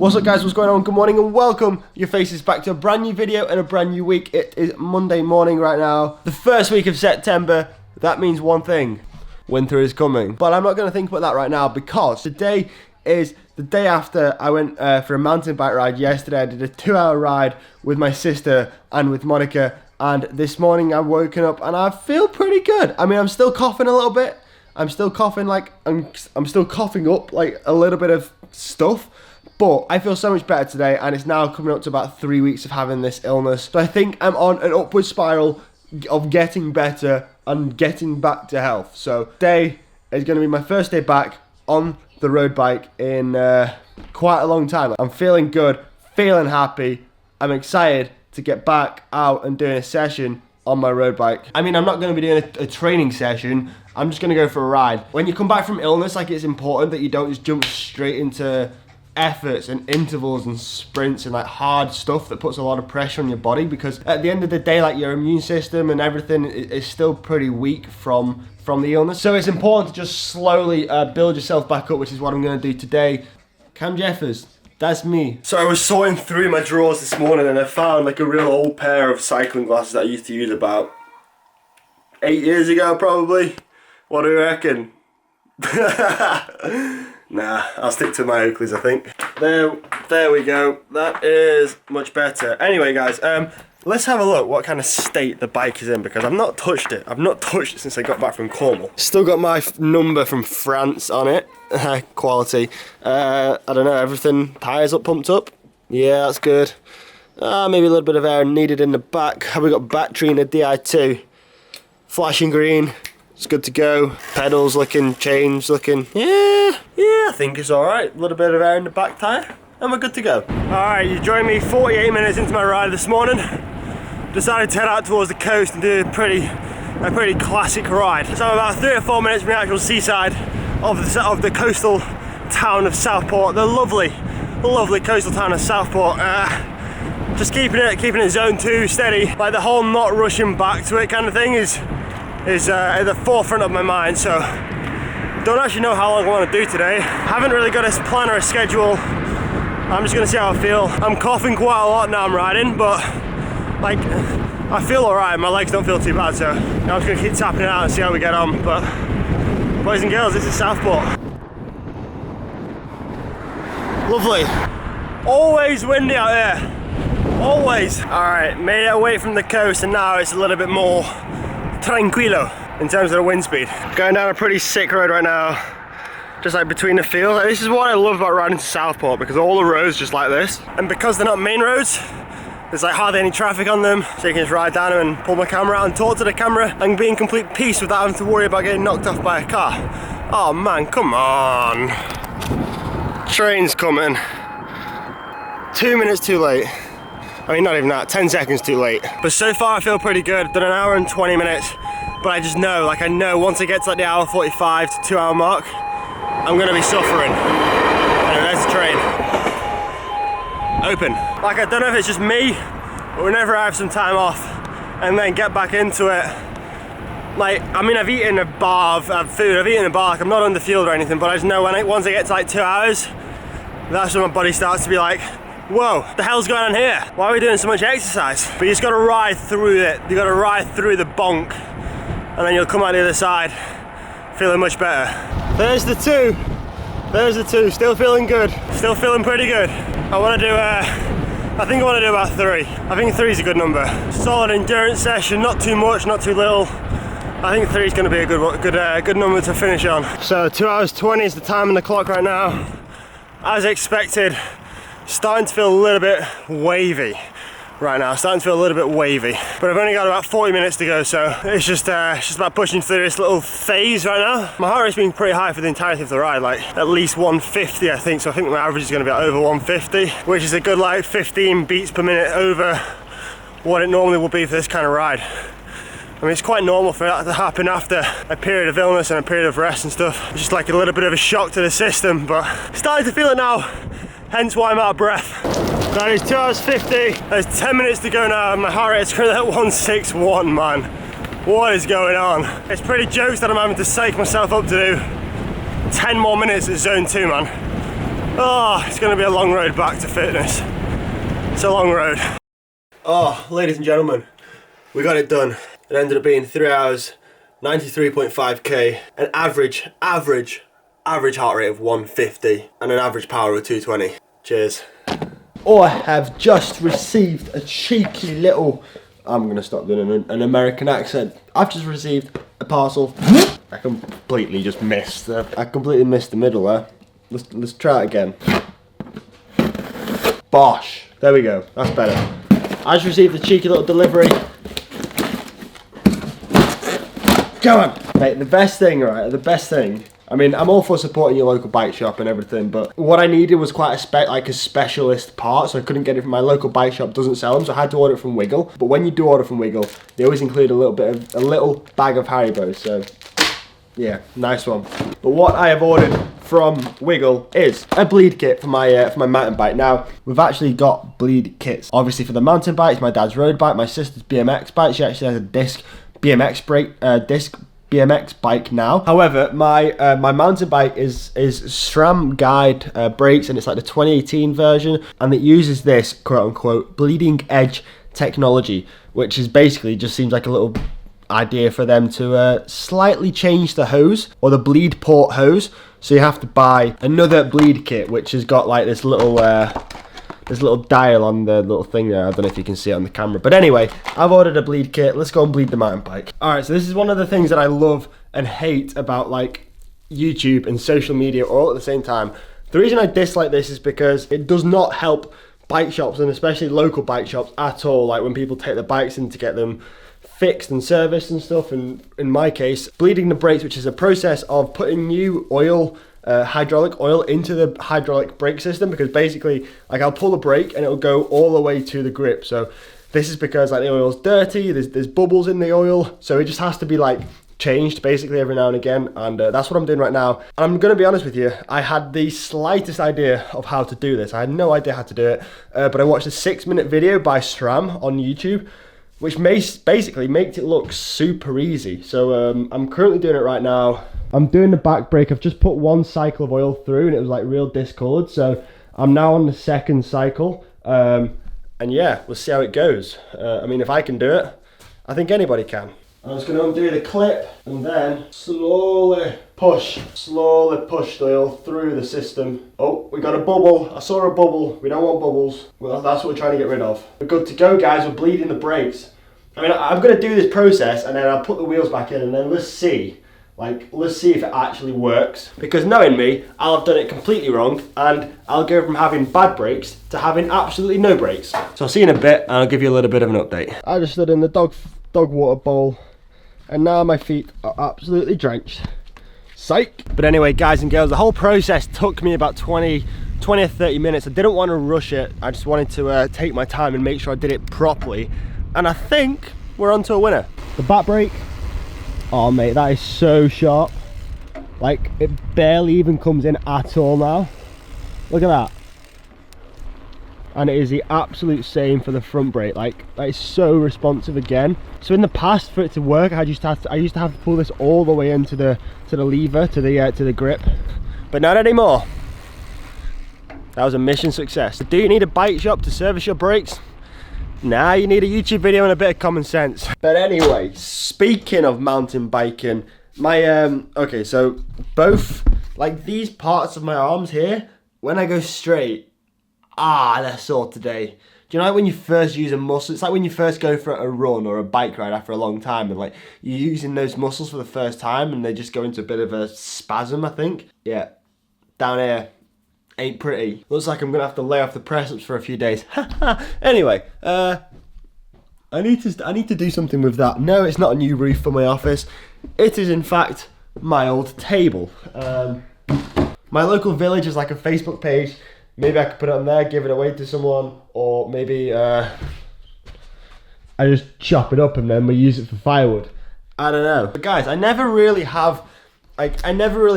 What's up guys, what's going on? Good morning and welcome your faces back to a brand new video and a brand new week. It is Monday morning right now, the first week of September. That means one thing, winter is coming. But I'm not going to think about that right now because today is the day after I went for a mountain bike ride yesterday. I did a 2-hour ride with my sister and with Monica, and this morning I've woken up and I feel pretty good. I mean, I'm still coughing a little bit. I'm still coughing like, I'm still coughing up like a little bit of stuff. But I feel so much better today, and it's now coming up to about 3 weeks of having this illness. So I think I'm on an upward spiral of getting better and getting back to health. So today is going to be my first day back on the road bike in quite a long time. I'm feeling good, feeling happy. I'm excited to get back out and doing a session on my road bike. I mean, I'm not going to be doing a training session. I'm just going to go for a ride. When you come back from illness, like, it's important that you don't just jump straight into efforts and intervals and sprints and like hard stuff that puts a lot of pressure on your body, because at the end of the day, like, your immune system and everything is still pretty weak from the illness. So it's important to just slowly build yourself back up, which is what I'm going to do today. Cam Jeffers, that's me. So I was sorting through my drawers this morning and I found like a real old pair of cycling glasses that I used to use about 8 years ago probably. What do you reckon? Nah, I'll stick to my Oakleys, I think. There we go. That is much better. Anyway, guys, let's have a look what kind of state the bike is in, because I've not touched it. I've not touched it since I got back from Cornwall. Still got my number from France on it. Quality. I don't know, everything. Tyres up, pumped up. Yeah, that's good. Maybe a little bit of air needed in the back. Have we got battery in a Di2? Flashing green. It's good to go. Pedals looking, chains looking. Yeah, I think it's alright. A little bit of air in the back tyre and we're good to go. Alright, you joined me 48 minutes into my ride this morning. Decided to head out towards the coast and do a pretty classic ride. So I'm about 3 or 4 minutes from the actual seaside of the coastal town of Southport. The lovely coastal town of Southport. Just keeping it zone 2 steady. Like, the whole not rushing back to it kind of thing is at the forefront of my mind. So don't actually know how long I want to do today. Haven't really got a plan or a schedule. I'm just gonna see how I feel. I'm coughing quite a lot now I'm riding, but like, I feel alright. My legs don't feel too bad, so I'm just gonna keep tapping it out and see how we get on. But boys and girls, this is Southport. Lovely. Always windy out there. Always. Alright, made it away from the coast and now it's a little bit more tranquilo in terms of the wind speed. Going down a pretty sick road right now, just like between the fields. This is what I love about riding to Southport, because all the roads just like this, and because they're not main roads, there's like hardly any traffic on them, so you can just ride down them and pull my camera out and talk to the camera and be in complete peace without having to worry about getting knocked off by a car. Oh man, come on. Train's coming. 2 minutes too late. I mean, not even that, 10 seconds too late. But so far I feel pretty good. Done an hour and 20 minutes. But I just know, like, I know once I get to like the hour 45 to 2 hour mark, I'm gonna be suffering. Anyway, there's the train. Open. Like, I don't know if it's just me, but whenever I have some time off and then get back into it, like, I mean, I've eaten a bar of food, I've eaten a bar, like, I'm not underfueled or anything, but I just know once I get to like 2 hours, that's when my body starts to be like, whoa, what the hell's going on here? Why are we doing so much exercise? But you just gotta ride through it. You gotta ride through the bonk, and then you'll come out the other side feeling much better. There's the 2. There's the 2. Still feeling good. Still feeling pretty good. I wanna do, I think I wanna do about 3. I think 3 is a good number. Solid endurance session, not too much, not too little. I think 3 is gonna be a good number to finish on. So 2 hours 20 is the time on the clock right now. As expected, starting to feel a little bit wavy right now, starting to feel a little bit wavy, but I've only got about 40 minutes to go, so it's just about pushing through this little phase right now. My heart rate's been pretty high for the entirety of the ride, like at least 150 I think, so I think my average is going to be over 150, which is a good like 15 beats per minute over what it normally would be for this kind of ride. I mean, it's quite normal for that to happen after a period of illness and a period of rest and stuff. It's just like a little bit of a shock to the system, but starting to feel it now, hence why I'm out of breath. That is 2 hours 50. There's 10 minutes to go now and my heart rate is currently at 161, man. What is going on? It's pretty jokes that I'm having to psych myself up to do 10 more minutes at zone 2, man. Oh, it's going to be a long road back to fitness. It's a long road. Oh, ladies and gentlemen, we got it done. It ended up being 3 hours, 93.5k, an average heart rate of 150, and an average power of 220. Cheers. Oh, I have just received a cheeky little... I'm going to stop doing an American accent. I've just received a parcel. I completely just missed. I completely missed the middle there. Let's try it again. Bosh. There we go. That's better. I just received a cheeky little delivery. Go on. Mate, the best thing, right? The best thing. I mean, I'm all for supporting your local bike shop and everything, but what I needed was quite a specialist part, so I couldn't get it from my local bike shop. Doesn't sell them, so I had to order it from Wiggle. But when you do order from Wiggle, they always include a little bag of Haribo. So yeah, nice one. But what I have ordered from Wiggle is a bleed kit for my mountain bike. Now, we've actually got bleed kits. Obviously for the mountain bike, it's my dad's road bike, my sister's BMX bike. She actually has a disc BMX bike now. However, my mountain bike is SRAM guide brakes, and it's like the 2018 version, and it uses this quote unquote bleeding edge technology, which is basically just seems like a little idea for them to slightly change the hose, or the bleed port hose. So you have to buy another bleed kit, which has got like this little dial on the little thing there. I don't know if you can see it on the camera. But anyway, I've ordered a bleed kit. Let's go and bleed the mountain bike. Alright, so this is one of the things that I love and hate about like YouTube and social media all at the same time. The reason I dislike this is because it does not help bike shops, and especially local bike shops at all. Like when people take their bikes in to get them fixed and serviced and stuff, and in my case, bleeding the brakes, which is a process of putting new oil, hydraulic oil into the hydraulic brake system, because basically like I'll pull the brake and it'll go all the way to the grip. So this is because like the oil's dirty, there's bubbles in the oil, so it just has to be like changed basically every now and again, and that's what I'm doing right now. And I'm gonna be honest with you, I had the slightest idea of how to do this. I had no idea how to do it, but I watched a 6-minute video by SRAM on YouTube, which basically makes it look super easy. So I'm currently doing it right now. I'm doing the back brake. I've just put 1 cycle of oil through and it was like real discolored. So I'm now on the 2nd cycle. And yeah, we'll see how it goes. I mean, if I can do it, I think anybody can. I'm just gonna undo the clip and then slowly push the oil through the system. Oh, we got a bubble. I saw a bubble. We don't want bubbles. Well, that's what we're trying to get rid of. We're good to go, guys. We're bleeding the brakes. I mean, I'm gonna do this process and then I'll put the wheels back in and then let's see if it actually works. Because knowing me, I'll have done it completely wrong and I'll go from having bad brakes to having absolutely no brakes. So I'll see you in a bit and I'll give you a little bit of an update. I just stood in the dog water bowl, and now my feet are absolutely drenched. Psych! But anyway, guys and girls, the whole process took me about 20 or 30 minutes. I didn't want to rush it. I just wanted to take my time and make sure I did it properly. And I think we're on to a winner. The back brake, oh mate, that is so sharp. Like, it barely even comes in at all now. Look at that. And it is the absolute same for the front brake. Like, that is so responsive again. So in the past, for it to work, I used to have to pull this all the way into the lever, to the grip, but not anymore. That was a mission success. So do you need a bike shop to service your brakes? Nah, you need a YouTube video and a bit of common sense. But anyway, speaking of mountain biking, my okay, so both like these parts of my arms here, when I go straight, they're sore today. Do you know, like when you first use a muscle, it's like when you first go for a run or a bike ride after a long time, and like you're using those muscles for the first time and they just go into a bit of a spasm, I think. Yeah, down here, ain't pretty. Looks like I'm gonna have to lay off the press ups for a few days. Anyway, I need to do something with that. No, it's not a new roof for my office. It is in fact my old table. My local village is like a Facebook page. Maybe I could put it on there, give it away to someone, or maybe I just chop it up and then we use it for firewood. I don't know. But guys, I never really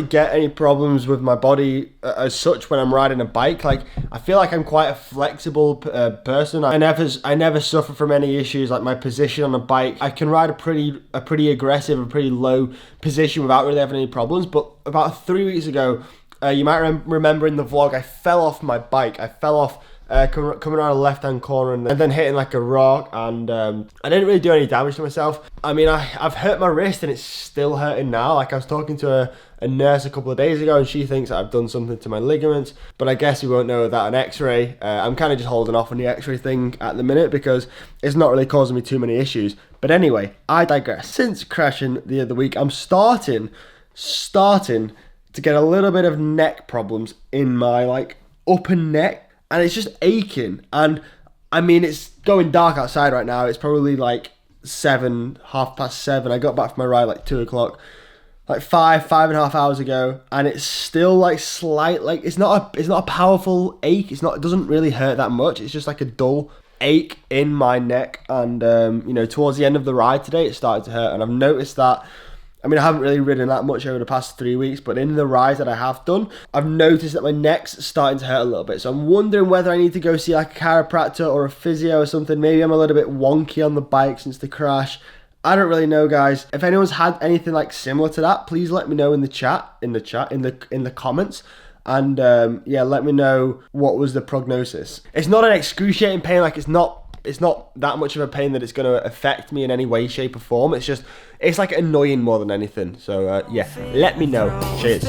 get any problems with my body as such when I'm riding a bike. Like, I feel like I'm quite a flexible person. I never suffer from any issues like my position on a bike. I can ride a pretty aggressive and pretty low position without really having any problems. But about 3 weeks ago, You might remember in the vlog, I fell off my bike. I fell off coming around a left-hand corner and then hitting like a rock, and I didn't really do any damage to myself. I mean, I've hurt my wrist and it's still hurting now. Like, I was talking to a nurse a couple of days ago and she thinks that I've done something to my ligaments, but I guess we won't know that on x-ray. I'm kind of just holding off on the x-ray thing at the minute because it's not really causing me too many issues. But anyway, I digress. Since crashing the other week, I'm starting to get a little bit of neck problems in my like upper neck, and it's just aching. And I mean, it's going dark outside right now. It's probably like 7:30. I got back from my ride like 2 o'clock, like 5.5 hours ago, and it's still like slight, like it's not a powerful ache. It doesn't really hurt that much. It's just like a dull ache in my neck. And you know, towards the end of the ride today, it started to hurt, and I've noticed that. I mean, I haven't really ridden that much over the past 3 weeks, but in the rides that I have done, I've noticed that my neck's starting to hurt a little bit. So I'm wondering whether I need to go see like a chiropractor or a physio or something. Maybe I'm a little bit wonky on the bike since the crash. I don't really know, guys. If anyone's had anything like similar to that, please let me know in the comments. And yeah, let me know what was the prognosis. It's not an excruciating pain. Like, it's not that much of a pain that it's going to affect me in any way, shape or form. It's like annoying more than anything. So yeah, let me know. Cheers.